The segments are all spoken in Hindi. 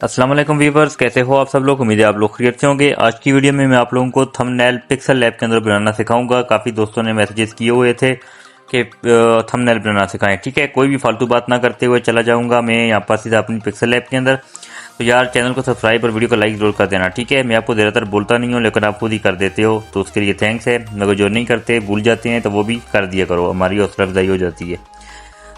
अस्सलाम वालेकुम व्यूवर्स, कैसे हो आप सब लोग। उम्मीद है आप लोग खैरियत से होंगे। आज की वीडियो में मैं आप लोगों को थंबनेल पिक्सल लैब के अंदर बनाना सिखाऊंगा। काफ़ी दोस्तों ने मैसेजेस किए हुए थे कि थंबनेल बनाना सिखाएं। ठीक है, कोई भी फालतू बात ना करते हुए चला जाऊंगा मैं यहाँ पर सीधा अपनी पिक्सल लैब के अंदर। तो यार चैनल को सब्सक्राइब और वीडियो को लाइक जरूर कर देना। ठीक है, मैं आपको ज़्यादातर बोलता नहीं हूँ लेकिन आप खुद ही कर देते हो, तो उसके लिए थैंक्स है। मगर जो नहीं करते भूल जाते हैं तो वो भी कर दिया करो, हमारी हौसला अफजाई हो जाती है।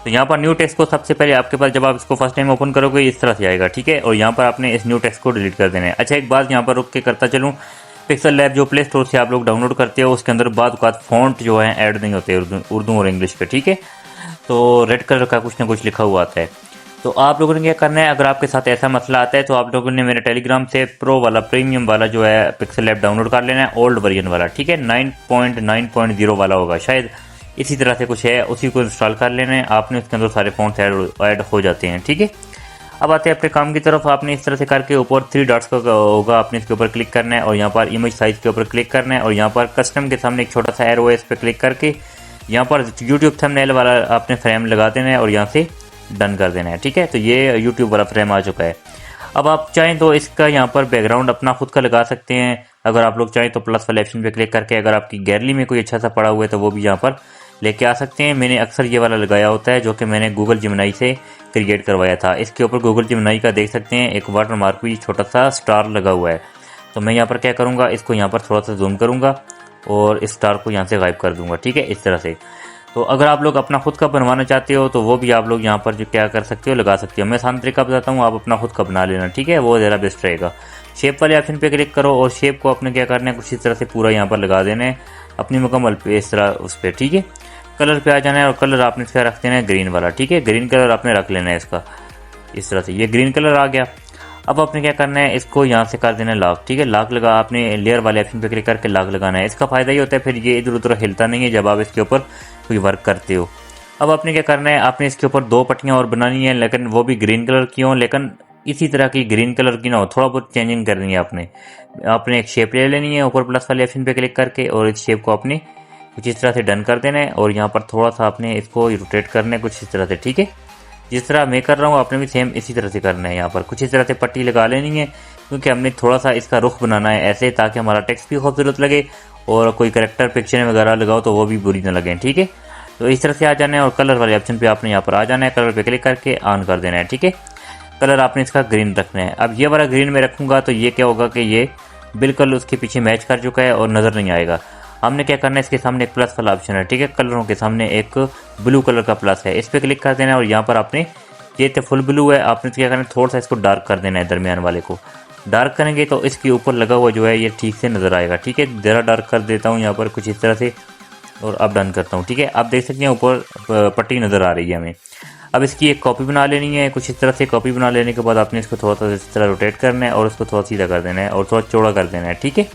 तो यहाँ पर न्यू टेक्स्ट को सबसे पहले आपके पास जब आप इसको फर्स्ट टाइम ओपन करोगे इस तरह से आएगा। ठीक है, और यहाँ पर आपने इस न्यू टेक्स्ट को डिलीट कर देना है। अच्छा, एक बात यहाँ पर रुक के करता चलूँ, पिक्सल लैब जो प्ले स्टोर से आप लोग डाउनलोड करते हो उसके अंदर बाद फॉन्ट जो है ऐड नहीं होते उर्दू और इंग्लिश के। ठीक है, तो रेड कलर का कुछ ना कुछ लिखा हुआ आता है। तो आप लोगों ने क्या करना है, अगर आपके साथ ऐसा मसला आता है तो आप लोगों ने मेरे टेलीग्राम से प्रो वाला प्रीमियम वाला जो है पिक्सल लैब डाउनलोड कर लेना है, ओल्ड वर्जन वाला। ठीक है, 9.9.0 वाला होगा शायद, इसी तरह से कुछ है, उसी को इंस्टॉल कर लेना है आपने। उसके अंदर सारे फॉन्ट्स ऐड हो जाते हैं। ठीक है, अब आते हैं अपने काम की तरफ। आपने इस तरह से करके ऊपर 3 डॉट्स का होगा, आपने इसके ऊपर क्लिक करना है और यहाँ पर इमेज साइज के ऊपर क्लिक करना है और यहाँ पर कस्टम के सामने एक छोटा सा एरो है, इस पर क्लिक करके यहाँ पर यूट्यूब थंबनेल वाला आपने फ्रेम लगा देना है और यहाँ से डन कर देना है। ठीक है, तो ये यूट्यूब वाला फ्रेम आ चुका है। अब आप चाहें तो इसका यहाँ पर बैकग्राउंड अपना खुद का लगा सकते हैं। अगर आप लोग चाहें तो प्लस वाले ऑप्शन पे क्लिक करके अगर आपकी गैलरी में कोई अच्छा सा पड़ा हुआ है तो वो भी यहाँ पर लेके आ सकते हैं। मैंने अक्सर ये वाला लगाया होता है जो कि मैंने गूगल जिमनाई से क्रिएट करवाया था। इसके ऊपर गूगल जिमनाई का देख सकते हैं एक वाटर मार्क भी छोटा सा स्टार लगा हुआ है। तो मैं यहाँ पर क्या करूँगा, इसको यहाँ पर थोड़ा सा जूम करूँगा और इस स्टार को यहाँ से गायब कर दूंगा। ठीक है, इस तरह से। तो अगर आप लोग अपना खुद का बनवाना चाहते हो तो वो भी आप लोग यहाँ पर जो क्या कर सकते हो, लगा सकते हो। मैं आसान तरीका बताता हूँ, आप अपना खुद का बना लेना। ठीक है, वो ज़्यादा बेस्ट रहेगा। शेप वाले ऑप्शन पे क्लिक करो और शेप को अपने क्या करना है, कुछ इस तरह से पूरा यहाँ पर लगा देना है अपनी मुकम्मल पे, इस तरह उस पर। ठीक है, कलर पे आ जाना है और कलर आपने इसका रख देना है ग्रीन वाला। ठीक है, ग्रीन कलर आपने रख लेना है इसका, इस तरह से। ये ग्रीन कलर आ गया। अब आपने क्या करना है, इसको यहाँ से कर देना है लॉक। ठीक है, लॉक लगा, आपने लेयर वाले ऑप्शन पे क्लिक करके लॉक लगाना है। इसका फायदा ये होता है फिर ये इधर उधर हिलता नहीं है जब आप इसके ऊपर कोई वर्क करते हो। अब आपने क्या करना है, आपने इसके ऊपर 2 पट्टियाँ और बनानी है, लेकिन वो भी ग्रीन कलर की हो, लेकिन इसी तरह की ग्रीन कलर की ना हो, थोड़ा बहुत चेंजिंग करनी है आपने एक शेप ले लेनी है ऊपर प्लस वाले ऑप्शन पे क्लिक करके और इस शेप को आपने कुछ इस तरह से डन कर देना है और यहाँ पर थोड़ा सा आपने इसको रोटेट करना है कुछ इस तरह से। ठीक है, जिस तरह मैं कर रहा हूँ आपने भी सेम इसी तरह से करना है। यहाँ पर कुछ इस तरह से पट्टी लगा लेनी है क्योंकि हमने थोड़ा सा इसका रुख बनाना है ऐसे, ताकि हमारा टेक्स्ट भी खूबसूरत लगे और कोई करेक्टर पिक्चर वगैरह लगाओ तो वो भी बुरी ना लगे। ठीक है, तो इस तरह से आ जाना है और कलर वाले ऑप्शन पे आपने यहाँ पर आ जाना है, कलर पे क्लिक करके ऑन कर देना है। ठीक है, कलर आपने इसका ग्रीन रखना है। अब ये वाला ग्रीन में रखूँगा तो ये क्या होगा कि ये बिल्कुल उसके पीछे मैच कर चुका है और नज़र नहीं आएगा। हमने क्या करना है, इसके सामने एक प्लस वाला ऑप्शन है। ठीक है, कलरों के सामने एक ब्लू कलर का प्लस है, इस पर क्लिक कर देना है और यहाँ पर आपने ये तो फुल ब्लू है, आपने क्या करना है, थोड़ा सा इसको डार्क कर देना है। दरमियान वाले को डार्क करेंगे तो इसके ऊपर लगा हुआ जो है ये ठीक से नज़र आएगा। ठीक है, ज़रा डार्क कर देता हूँ यहाँ पर कुछ इस तरह से और अब डन करता हूँ। ठीक है, आप देख सकते हैं ऊपर पट्टी नज़र आ रही है हमें। अब इसकी एक कॉपी बना लेनी है कुछ इस तरह से। कॉपी बना लेने के बाद आपने इसको थोड़ा सा इस तरह रोटेट करना है और उसको थोड़ा सीधा कर देना है और थोड़ा चौड़ा कर देना है। ठीक है,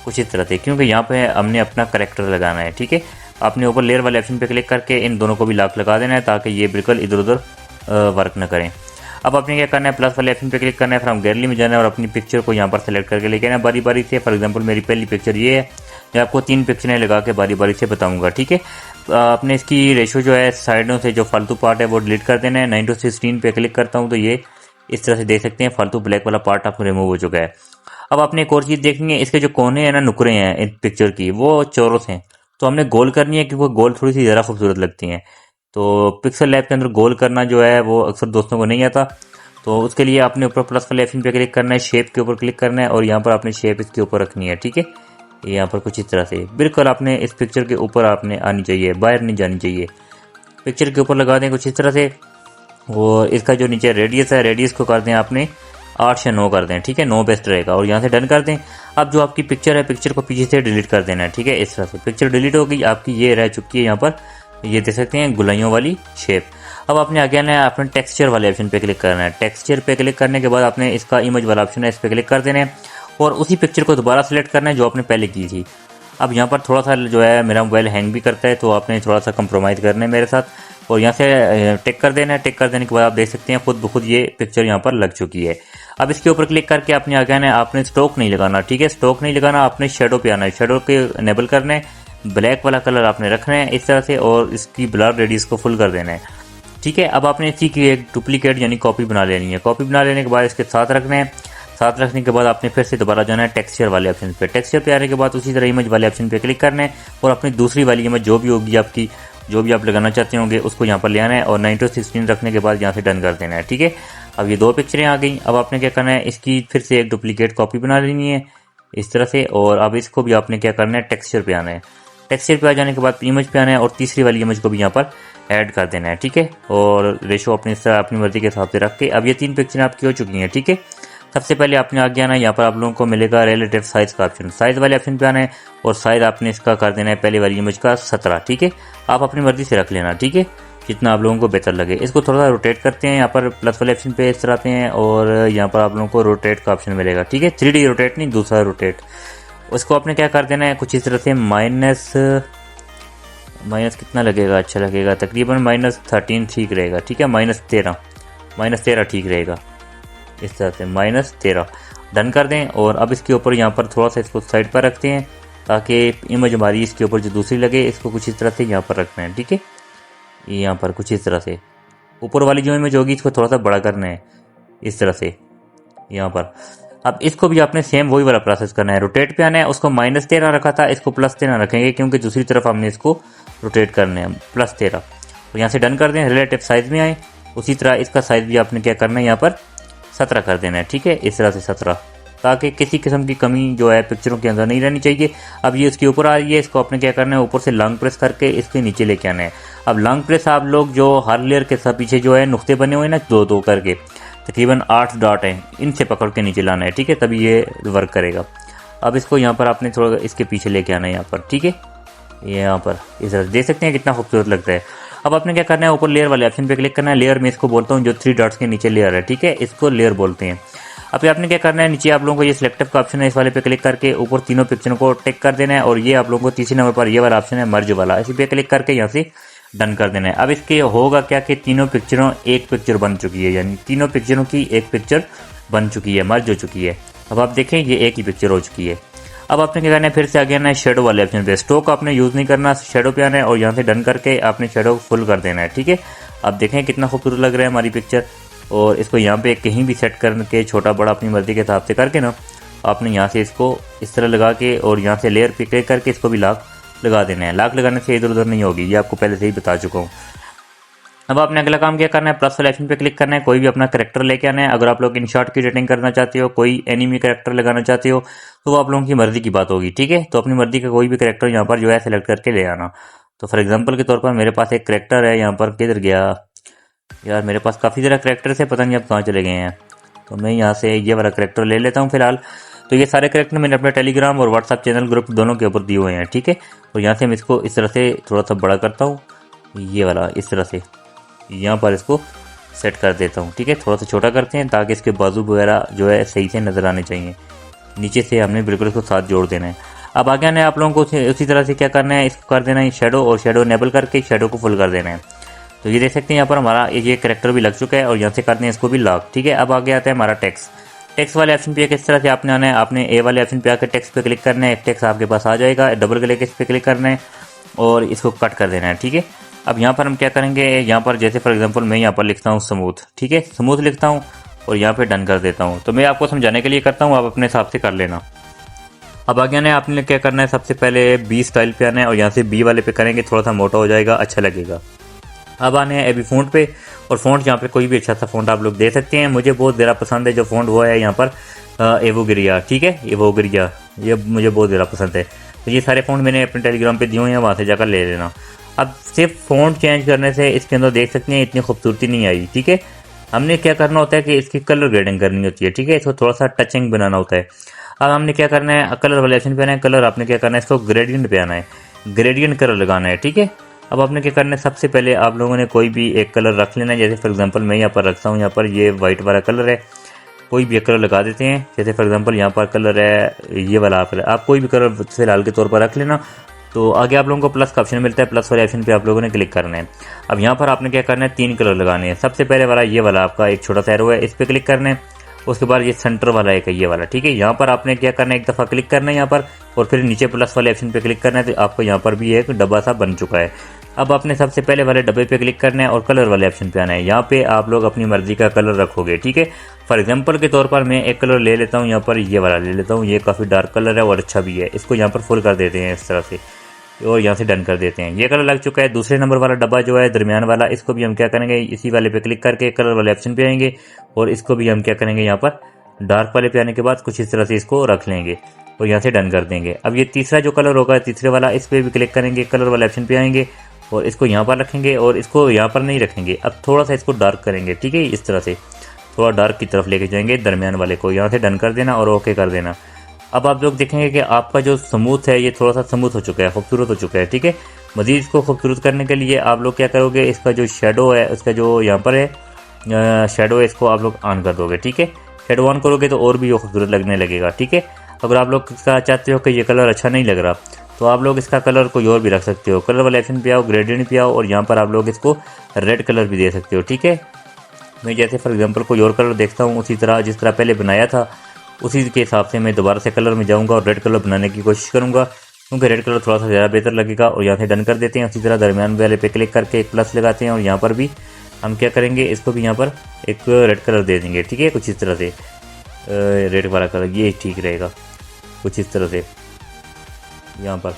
कुछ इस तरह से, क्योंकि यहाँ पे हमने अपना करेक्टर लगाना है। ठीक है, आपने ऊपर लेयर वाले ऑप्शन पे क्लिक करके इन दोनों को भी लॉक लगा देना है ताकि ये बिल्कुल इधर उधर वर्क न करें। अब आपने क्या करना है, प्लस वाले ऑप्शन पे क्लिक करना है, फिर हम गैलरी में जाना है और अपनी पिक्चर को यहाँ पर सेलेक्ट करके लेके आना बारी बारी से। फॉर एग्जांपल मेरी पहली पिक्चर ये है, मैं आपको 3 पिक्चरें लगा के बारी बारी से बताऊंगा। ठीक है, आपने इसकी रेशो जो है साइडों से जो फालतू पार्ट है वो डिलीट कर देना है। 9:16 पे क्लिक करता हूँ तो ये इस तरह से देख सकते हैं फालतू ब्लैक वाला पार्ट आपको रिमूव हो चुका है। अब आपने एक और चीज़ देखनी है, इसके जो कोने हैं ना, नुकरे हैं इन पिक्चर की, वो चौरस हैं, तो हमने गोल करनी है क्योंकि गोल थोड़ी सी ज़्यादा खूबसूरत लगती हैं। तो पिक्सल लैब के अंदर गोल करना जो है वो अक्सर दोस्तों को नहीं आता, तो उसके लिए आपने ऊपर प्लस वाले ऑप्शन पे क्लिक करना है, शेप के ऊपर क्लिक करना है और यहाँ पर आपने शेप इसके ऊपर रखनी है। ठीक है, यहाँ पर कुछ इस तरह से बिल्कुल आपने इस पिक्चर के ऊपर आपने आनी चाहिए, बाहर नहीं जानी चाहिए। पिक्चर के ऊपर लगा दें कुछ इस तरह से और इसका जो नीचे रेडियस है, रेडियस को कर दें आपने 8 से 9 कर दें। ठीक है, 9 बेस्ट रहेगा और यहाँ से डन कर दें। अब जो आपकी पिक्चर है, पिक्चर को पीछे से डिलीट कर देना है। ठीक है, इस तरह से पिक्चर डिलीट हो गई आपकी, ये रह चुकी है यहाँ पर, ये देख सकते हैं गुलाइयों वाली शेप। अब आपने आगे आना है, आपने टेक्सचर वाले ऑप्शन पे क्लिक करना है। टेक्सचर पे क्लिक करने के बाद आपने इसका इमेज वाला ऑप्शन है, इस पर क्लिक कर देना है और उसी पिक्चर को दोबारा सेलेक्ट करना है जो आपने पहले की थी। अब यहाँ पर थोड़ा सा जो है मेरा मोबाइल हैंग भी करता है, तो आपने थोड़ा सा कंप्रोमाइज़ करना है मेरे साथ और यहाँ से टिक कर देना है। टिक कर देने के बाद आप देख सकते हैं खुद ब खुद ये पिक्चर यहाँ पर लग चुकी है। अब इसके ऊपर क्लिक करके आपने आगे आना है, आपने स्ट्रोक नहीं लगाना। ठीक है, स्ट्रोक नहीं लगाना, आपने शेडो पे आना है, शेडो के इनेबल करना है, ब्लैक वाला कलर आपने रखना है इस तरह से और इसकी ब्लर रेडियस को फुल कर देना है। ठीक है। अब आपने इसी की एक डुप्लीकेट यानी कॉपी बना लेनी है। कॉपी बना लेने के बाद इसके साथ रखना है। साथ रखने के बाद आपने फिर से दोबारा जाना है टेक्सचर वाले ऑप्शन पे। टेक्सचर पे आने के बाद उसी तरह इमेज वाले ऑप्शन पे क्लिक करना है और अपनी दूसरी वाली इमेज जो भी होगी आपकी, जो भी आप लगाना चाहते होंगे उसको यहाँ पर ले आना है और 9:16 रखने के बाद यहाँ से डन कर देना है। ठीक है। अब ये 2 पिक्चरें आ गई। अब आपने क्या करना है, इसकी फिर से एक डुप्लीकेट कॉपी बना लेनी है इस तरह से, और अब इसको भी आपने क्या करना है, टेक्सचर पे आना है। टेक्सचर पे आ जाने के बाद इमेज पे आना है और तीसरी वाली इमेज को भी यहाँ पर ऐड कर देना है। ठीक है। और रेशो अपनी इस तरह अपनी मर्जी के हिसाब से रख के अब ये 3 पिक्चरें आपकी हो चुकी हैं। ठीक है। सबसे पहले आपने आगे आना है, यहाँ पर आप लोगों को मिलेगा रिलेटिव साइज का ऑप्शन। साइज वाले ऑप्शन पे आना है और साइज आपने इसका कर देना है पहले वाली इमेज का 17। ठीक है। आप अपनी मर्जी से रख लेना। ठीक है, जितना आप लोगों को बेहतर लगे। इसको थोड़ा सा रोटेट करते हैं, यहाँ पर प्लस वाले ऑप्शन पे इस तरह आते हैं और यहाँ पर आप लोगों को रोटेट का ऑप्शन मिलेगा। ठीक है, 3D रोटेट नहीं, दूसरा रोटेट। उसको आपने क्या कर देना है, कुछ इस तरह से माइनस कितना लगेगा, अच्छा लगेगा, तकरीबन -13 ठीक रहेगा। ठीक है, -13 ठीक रहेगा। इस तरह से -13 डन कर दें और अब इसके ऊपर यहाँ पर थोड़ा सा इसको साइड पर रखते हैं ताकि इमेज हमारी इसके ऊपर जो दूसरी लगे, इसको कुछ इस तरह से यहाँ पर रखना है। ठीक है, यहाँ पर कुछ इस तरह से ऊपर वाली जो इमेज होगी इसको थोड़ा सा बड़ा करना है इस तरह से यहाँ पर। अब इसको भी आपने सेम वही वाला प्रोसेस करना है, रोटेट पे आना है। उसको -13 रखा था, इसको +13 रखेंगे क्योंकि दूसरी तरफ हमने इसको रोटेट करना है +13। तो यहाँ से डन कर दें, रिलेटिव साइज में आए। उसी तरह इसका साइज भी आपने क्या करना है, यहाँ पर 17 कर देना है। ठीक है, इस तरह से 17, ताकि किसी किस्म की कमी जो है पिक्चरों के अंदर नहीं रहनी चाहिए। अब ये इसके ऊपर आ रही है, इसको आपने क्या करना है, ऊपर से लॉन्ग प्रेस करके इसके नीचे लेके आना है। अब लॉन्ग प्रेस आप लोग जो हर लेयर के साथ पीछे जो है नुक्ते बने हुए हैं ना, 2-2 करके तकरीबन 8 डॉट हैं, इनसे पकड़ के नीचे लाना है। ठीक है, तभी ये वर्क करेगा। अब इसको यहाँ पर आपने थोड़ा इसके पीछे लेके आना है यहाँ पर। ठीक है, यहाँ पर इस तरह देख सकते हैं कितना खूबसूरत लगता है। अब आपने क्या करना है, ऊपर लेयर वाले ऑप्शन पे क्लिक करना है। लेयर में इसको बोलता हूँ जो 3 डॉट्स के नीचे लेयर है। ठीक है, इसको लेयर बोलते हैं। अब आपने क्या करना है, नीचे आप लोगों को ये सिलेक्टिव का ऑप्शन है, इस वाले पे क्लिक करके ऊपर तीनों पिक्चरों को टिक कर देना है और ये आप लोगों को तीसरे नंबर पर ये वाला ऑप्शन है मर्ज वाला, इसी पे क्लिक करके यहाँ से डन कर देना है। अब इसके होगा क्या कि तीनों पिक्चरों एक पिक्चर बन चुकी है, यानी तीनों पिक्चरों की एक पिक्चर बन चुकी है, मर्ज हो चुकी है। अब आप देखें ये एक ही पिक्चर हो चुकी है। अब आपने क्या करना है, फिर से आगे आना है शेडो वाले ऑप्शन पे। स्ट्रोक आपने यूज़ नहीं करना, शेडो पे आना है और यहाँ से डन करके आपने शेडो फुल कर देना है। ठीक है, अब देखें कितना खूबसूरत लग रहा है हमारी पिक्चर। और इसको यहाँ पे कहीं भी सेट करके छोटा बड़ा अपनी मर्जी के हिसाब से करके ना, आपने यहाँ से इसको इस तरह लगा के और यहाँ से लेयर पे क्लिक करके इसको भी लॉक लगा देना है। लॉक लगाने से इधर उधर नहीं होगी, ये आपको पहले से ही बता चुका हूँ। अब आपने अगला काम क्या करना है, प्लस वाले ऑप्शन पे क्लिक करना है, कोई भी अपना कैरेक्टर लेके आना है। अगर आप लोग इन शॉर्ट की रेटिंग करना चाहते हो, कोई एनिमी कैरेक्टर लगाना चाहते हो, तो वो आप लोगों की मर्जी की बात होगी। ठीक है, तो अपनी मर्जी का कोई भी कैरेक्टर यहाँ पर जो है सिलेक्ट करके ले आना। तो फॉर एग्जाम्पल के तौर पर मेरे पास एक कैरेक्टर है यहाँ पर, किधर गया यार, मेरे पास काफ़ी सारे कैरेक्टर्स है, पता नहीं अब कहाँ चले गए हैं। तो मैं यहाँ से ये वाला कैरेक्टर ले लेता हूँ फिलहाल। तो ये सारे कैरेक्टर मैंने अपने टेलीग्राम और व्हाट्सएप चैनल ग्रुप दोनों के ऊपर दिए हुए हैं। ठीक है, और यहाँ से मैं इसको इस तरह से थोड़ा सा बड़ा करता हूँ, ये वाला इस तरह से यहाँ पर इसको सेट कर देता हूँ। ठीक है, थोड़ा सा छोटा करते हैं ताकि इसके बाजू वगैरह जो है सही से नज़र आने चाहिए। नीचे से हमने बिल्कुल इसको साथ जोड़ देना है। अब आगे आना है आप लोगों को उसी तरह से क्या करना है, इसको कर देना है शेडो, और शेडो इनेबल करके शेडो को फुल कर देना है। तो ये देख सकते हैं यहाँ पर हमारा ये कैरेक्टर भी लग चुका है और यहाँ से करते हैं इसको भी लॉक। ठीक है, अब आगे आता है हमारा टेक्स्ट वाले ऑप्शन पे किस तरह से आपने आना है, आपने ए वाले ऑप्शन पे आकर टेक्स्ट पे क्लिक करना है, टेक्स्ट आपके पास आ जाएगा, डबल क्लिक इस पे क्लिक करना है और इसको कट कर देना है। ठीक है, अब यहाँ पर हम क्या करेंगे, यहाँ पर जैसे फॉर एग्जांपल मैं यहाँ पर लिखता हूँ स्मूथ। ठीक है, स्मूथ लिखता हूँ और यहाँ पे डन कर देता हूँ। तो मैं आपको समझाने के लिए करता हूँ, आप अपने हिसाब से कर लेना। अब आगे आना है, आपने क्या करना है, सबसे पहले बी स्टाइल पे आना है और यहाँ से बी वाले पे करेंगे, थोड़ा सा मोटा हो जाएगा, अच्छा लगेगा। अब आने हैं एबी फ़ॉन्ट पे, और फ़ॉन्ट यहाँ पे कोई भी अच्छा सा फ़ॉन्ट आप लोग दे सकते हैं। मुझे बहुत ज़्यादा पसंद है जो फ़ॉन्ट वो है यहाँ पर एवोगिरिया। ठीक है, एवोगिरिया ये मुझे बहुत ज़्यादा पसंद है। तो ये सारे फ़ॉन्ट मैंने अपने टेलीग्राम पे दिए हुए हैं, वहाँ से जाकर ले लेना। अब सिर्फ फ़ॉन्ट चेंज करने से इसके अंदर देख सकते हैं इतनी खूबसूरती नहीं आई। ठीक है, हमने क्या करना होता है कि इसकी कलर ग्रेडिंग करनी होती है। ठीक है, इसको थोड़ा सा टचिंग बनाना होता है। अब हमने क्या करना है, कलर वाले ऑप्शन पे आना है, कलर आपने क्या करना है, इसको ग्रेडियंट पे आना है, ग्रेडियंट कलर लगाना है। ठीक है, अब आपने क्या करना है, सबसे पहले आप लोगों ने कोई भी एक कलर रख लेना है। जैसे फॉर एग्जांपल मैं यहाँ पर रखता हूँ, यहाँ पर ये वाइट वाला कलर है, कोई भी एक कलर लगा देते हैं। जैसे फॉर एग्जांपल यहाँ पर कलर है ये वाला, आप कोई भी कलर फिलहाल के तौर पर रख लेना। तो आगे आप लोगों को प्लस का ऑप्शन मिलता है, प्लस वाले ऑप्शन पे आप लोगों ने क्लिक करना है। अब यहाँ पर आपने क्या करना है, 3 कलर लगाने हैं। सबसे पहले वाला ये वाला आपका एक छोटा सा एरो है, इस पर क्लिक करना है। उसके बाद ये सेंटर वाला एक है ये वाला। ठीक है, यहाँ पर आपने क्या करना है, एक दफ़ा क्लिक करना है यहाँ पर और फिर नीचे प्लस वाले ऑप्शन पे क्लिक करना है। तो आपको यहाँ पर भी एक डब्बा सा बन चुका है। अब आपने सबसे पहले वाले डब्बे पे क्लिक करना है और कलर वाले ऑप्शन पे आना है। यहाँ पे आप लोग अपनी मर्जी का कलर रखोगे, ठीक है। फॉर एग्जांपल के तौर पर मैं एक कलर ले लेता हूँ, यहाँ पर ये वाला ले लेता हूँ। ये काफ़ी डार्क कलर है और अच्छा भी है। इसको यहाँ पर फुल कर देते हैं इस तरह से और यहाँ से डन कर देते हैं। ये कलर लग चुका है। दूसरे नंबर वाला डब्बा जो है दरमियान वाला, इसको भी हम क्या करेंगे, इसी वाले पे क्लिक करके कलर वाले ऑप्शन पे आएंगे और इसको भी हम क्या करेंगे, यहाँ पर डार्क वाले पे आने के बाद कुछ इस तरह से इसको रख लेंगे और यहाँ से डन कर देंगे। अब ये तीसरा जो कलर होगा, तीसरे वाला, इस पर भी क्लिक करेंगे, कलर वाले ऑप्शन पे आएंगे और इसको यहाँ पर रखेंगे और इसको यहाँ पर नहीं रखेंगे। अब थोड़ा सा इसको डार्क करेंगे, ठीक है। इस तरह से थोड़ा डार्क की तरफ लेके जाएंगे दरमियान वाले को, यहाँ से डन कर देना और ओके कर देना। अब आप लोग देखेंगे कि आपका जो स्मूथ है ये थोड़ा सा स्मूथ हो चुका है, खूबसूरत हो चुका है, ठीक है। मजीद इसको खूबसूरत करने के लिए आप लोग क्या करोगे, इसका जो शेडो है, उसका जो यहाँ पर है शेडो है, इसको आप लोग ऑन कर दोगे, ठीक है। शेडो ऑन करोगे तो और भी ये खूबसूरत लगने लगेगा, ठीक है। अगर आप लोग इसका चाहते हो कि ये कलर अच्छा नहीं लग रहा तो आप लोग इसका कलर कोई और भी रख सकते हो। कलर वाले ऑप्शन पे आओ, ग्रेडियंट पे आओ और यहाँ पर आप लोग इसको रेड कलर भी दे सकते हो, ठीक है। मैं जैसे फॉर एग्जांपल कोई और कलर देखता हूँ, उसी तरह जिस तरह पहले बनाया था उसी के हिसाब से मैं दोबारा से कलर में जाऊँगा और रेड कलर बनाने की कोशिश करूँगा, क्योंकि रेड कलर थोड़ा सा ज़्यादा बेहतर लगेगा। और यहाँ से डन कर देते हैं। उसी तरह दरमियान वाले पे क्लिक करके एक प्लस लगाते हैं और यहाँ पर भी हम क्या करेंगे, इसको भी यहाँ पर एक रेड कलर दे देंगे, ठीक है। कुछ इस तरह से रेड वाला कलर ये ठीक रहेगा, कुछ इस तरह से यहाँ पर।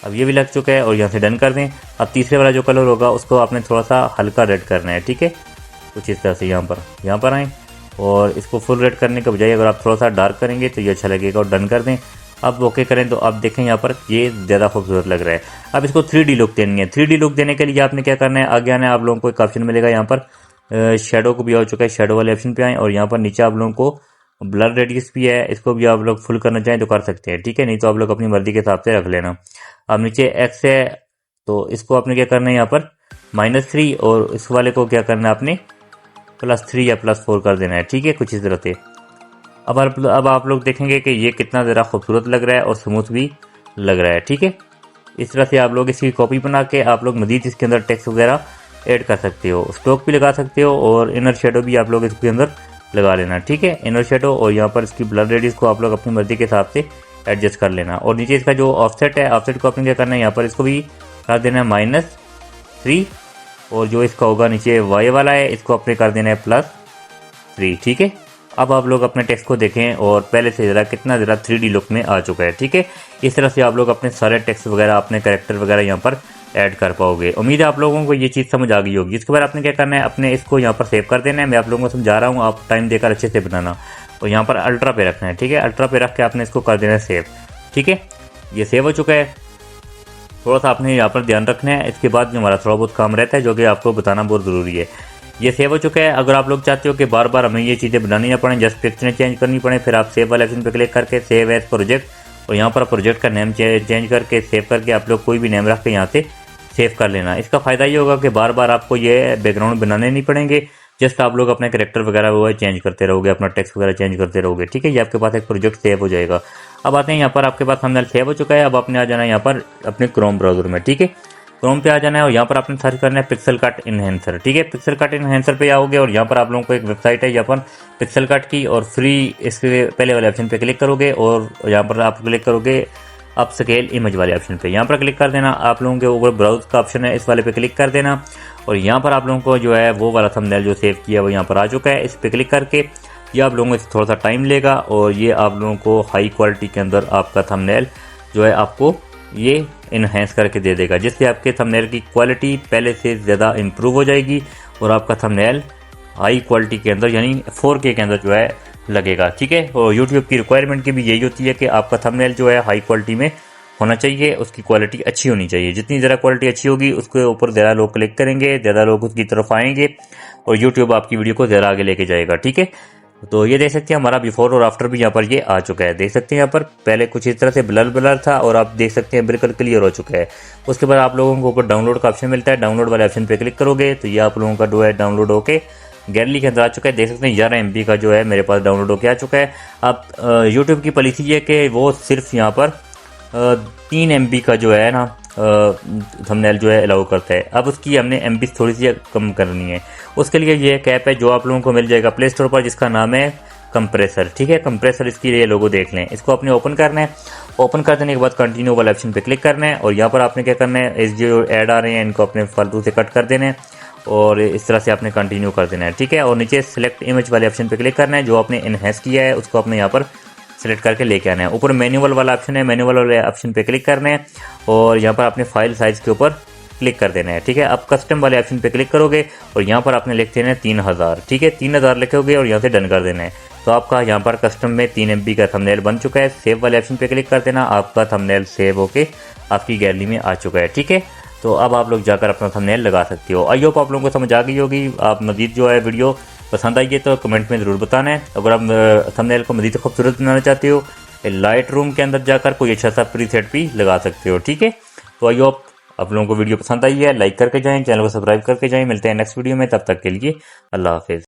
अब ये भी लग चुका है और यहाँ से डन कर दें। अब तीसरे वाला जो कलर होगा उसको आपने थोड़ा सा हल्का रेड करना है, ठीक है। कुछ इस तरह से यहाँ पर आएँ और इसको फुल रेड करने के बजाय अगर आप थोड़ा सा डार्क करेंगे तो ये अच्छा लगेगा और डन कर दें। अब ओके करें तो आप देखें यहाँ पर ये ज़्यादा खूबसूरत लग रहा है। अब इसको 3D लुक देनी है। 3D लुक देने के लिए आपने क्या करना है, आगे आना है, आप लोगों को एक ऑप्शन मिलेगा यहाँ पर शेडो को भी आ चुका है, शेडो वाले ऑप्शन पे आए और यहाँ पर नीचे आप लोगों को ब्लर रेडियस भी है, इसको भी आप लोग फुल करना चाहें तो कर सकते हैं, ठीक है। नहीं तो आप लोग अपनी मर्जी के हिसाब से रख लेना। अब नीचे एक्स है तो इसको आपने क्या करना है, यहाँ पर -3 और इस वाले को क्या करना है आपने +3 या +4 कर देना है, ठीक है। कुछ इस तरह से अब आप लोग देखेंगे कि ये कितना ज़रा खूबसूरत लग रहा है और स्मूथ भी लग रहा है, ठीक है। इस तरह से आप लोग इसकी कॉपी बना के आप लोग मजीद इसके अंदर टेक्स्ट वगैरह ऐड कर सकते हो, स्ट्रोक भी लगा सकते हो और इनर शेडो भी आप लोग इसके अंदर लगा लेना, ठीक है। इनर शेडो और यहाँ पर इसकी ब्लर रेडियस को आप लोग अपनी मर्जी के हिसाब से एडजस्ट कर लेना। और नीचे इसका जो ऑफसेट है, ऑफसेट को आपने क्या करना है, यहाँ पर इसको भी कर देना है -3 और जो इसका होगा नीचे वाई वाला है इसको आपने कर देना है +3, ठीक है। अब आप लोग अपने टेक्स्ट को देखें और पहले से ज़रा कितना ज़रा 3D लुक में आ चुका है, ठीक है। इस तरह से आप लोग अपने सारे टेक्स्ट वगैरह, अपने कैरेक्टर वगैरह यहाँ पर ऐड कर पाओगे। उम्मीद है आप लोगों को ये चीज़ समझ आ गई होगी। इसके बाद आपने क्या करना है, अपने इसको यहाँ पर सेव कर देना है। मैं आप लोगों को समझा रहा हूँ, आप टाइम देकर अच्छे से बनाना। और यहाँ पर अल्ट्रा पे रखना है, ठीक है। अल्ट्रा पे रख के आपने इसको कर देना है सेव, ठीक है। ये सेव हो चुका है। थोड़ा सा आपने यहाँ पर ध्यान रखना है। इसके बाद जो हमारा थोड़ा बहुत काम रहता है जो कि आपको बताना बहुत ज़रूरी है। ये सेव हो चुका है। अगर आप लोग चाहते हो कि बार बार हमें ये चीज़ें बनानी ना पड़े, जस्ट पिक्चरें चेंज करनी पड़े, फिर आप सेव वाले ऑप्शन पे क्लिक करके सेव एज प्रोजेक्ट और यहाँ पर प्रोजेक्ट का नेम चेंज करके सेव करके आप लोग कोई भी नेम रख के यहाँ से सेव कर लेना। इसका फ़ायदा ये होगा कि बार बार आपको ये बैकग्राउंड बनाने नहीं पड़ेंगे, जस्ट आप लोग अपने कैरेक्टर वगैरह वो चेंज करते रहोगे, अपना टेक्स्ट वगैरह चेंज करते रहोगे, ठीक है। ये आपके पास एक प्रोजेक्ट सेव हो जाएगा। अब आते हैं यहाँ पर, आपके पास थंबनेल सेव हो चुका है। अब आपने आ जाना है यहाँ पर अपने क्रोम ब्राउजर में, ठीक है। क्रोम पे आ जाना है और यहाँ पर आपने सर्च करना है पिक्सल कट इनहेंसर, ठीक है। पिक्सल कट इनहेंसर पे आओगे और यहाँ पर आप लोगों को एक वेबसाइट है यहाँ पर पिक्सल कट की, और फ्री इसके पहले वाले ऑप्शन पे क्लिक करोगे और यहाँ पर आप क्लिक करोगे अप स्केल इमेज वाले ऑप्शन पे, यहाँ पर क्लिक कर देना। आप लोगों के ऊपर ब्राउज का ऑप्शन है, इस वाले पे क्लिक कर देना और यहाँ पर आप लोगों को जो है वो वाला थंबनेल जो सेव किया वो यहाँ पर आ चुका है। इस पर क्लिक करके ये आप लोगों को थोड़ा सा टाइम लेगा और ये आप लोगों को हाई क्वालिटी के अंदर आपका थंबनेल जो है आपको ये इनहेंस करके दे देगा, जिससे आपके थंबनेल की क्वालिटी पहले से ज़्यादा इम्प्रूव हो जाएगी और आपका थंबनेल हाई क्वालिटी के अंदर यानी 4K के अंदर जो है लगेगा, ठीक है। और यूट्यूब की रिक्वायरमेंट की भी यही होती है कि आपका थंबनेल जो है हाई क्वालिटी में होना चाहिए, उसकी क्वालिटी अच्छी होनी चाहिए। जितनी ज़रा क्वालिटी अच्छी होगी उसके ऊपर ज़्यादा लोग क्लिक करेंगे, ज़्यादा लोग उसकी तरफ आएंगे और यूट्यूब आपकी वीडियो को ज़्यादा आगे लेके जाएगा, ठीक है। तो ये देख सकते हैं हमारा बिफोर और आफ्टर भी यहाँ पर ये आ चुका है। देख सकते हैं यहाँ पर पहले कुछ इस तरह से ब्लर था और आप देख सकते हैं बिल्कुल क्लियर हो चुका है। उसके बाद आप लोगों को ऊपर डाउनलोड का ऑप्शन मिलता है, डाउनलोड वाले ऑप्शन पे क्लिक करोगे तो ये आप लोगों का जो है डाउनलोड होके गैलरी के अंदर आ चुका है। देख सकते हैं 11 MB का जो है मेरे पास डाउनलोड होके आ चुका है। अब यूट्यूब की पॉलिसी है कि वो सिर्फ यहाँ पर 3 MB का जो है ना थंबनेल जो है अलाउ करता है। अब उसकी हमने MB थोड़ी सी कम करनी है। उसके लिए ये एक ऐप है जो आप लोगों को मिल जाएगा प्ले स्टोर पर, जिसका नाम है कंप्रेसर, ठीक है। कंप्रेसर इसकी ये लोगो देख लें, इसको आपने ओपन करना है। ओपन कर देने के बाद कंटिन्यू वाले ऑप्शन पे क्लिक करना है और यहाँ पर आपने क्या करना है, इस जो ऐड आ रहे हैं इनको अपने फालतू से कट कर देना है और इस तरह से आपने कंटिन्यू कर देना है, ठीक है। और नीचे सेलेक्ट इमेज वाले ऑप्शन पे क्लिक करना है, जो आपने इनहेंस किया है उसको आपने यहाँ पर सेलेक्ट करके लेके आना है। ऊपर मैनुअल वाला ऑप्शन है, मैनुअल वाले ऑप्शन पे क्लिक करना है और यहाँ पर आपने फाइल साइज के ऊपर क्लिक कर देना है, ठीक है। अब कस्टम वाले ऑप्शन पे क्लिक करोगे और यहाँ पर आपने लिख देना है 3000, ठीक है। 3000 लिखोगे और यहाँ से डन कर देना है। तो आपका यहाँ पर कस्टम में 3 MB का थंबनेल बन चुका है। सेव वाले ऑप्शन पे क्लिक कर देना, आपका थंबनेल सेव होके आपकी गैलरी में आ चुका है, ठीक है। तो अब आप लोग जाकर अपना थंबनेल लगा सकते हो। आई होप आप लोगों को समझ आ गई होगी। आप मजीद जो है वीडियो पसंद आई है तो कमेंट में ज़रूर बताना है। अगर आप थंबनेल को मजीद खूबसूरत बनाना चाहते हो, लाइट रूम के अंदर जाकर कोई अच्छा सा प्रीसेट भी लगा सकते हो, ठीक है। तो आई होप आप लोगों को वीडियो पसंद आई है। लाइक करके जाएं, चैनल को सब्सक्राइब करके जाएं। मिलते हैं नेक्स्ट वीडियो में, तब तक के लिए अल्लाह हाफिज़।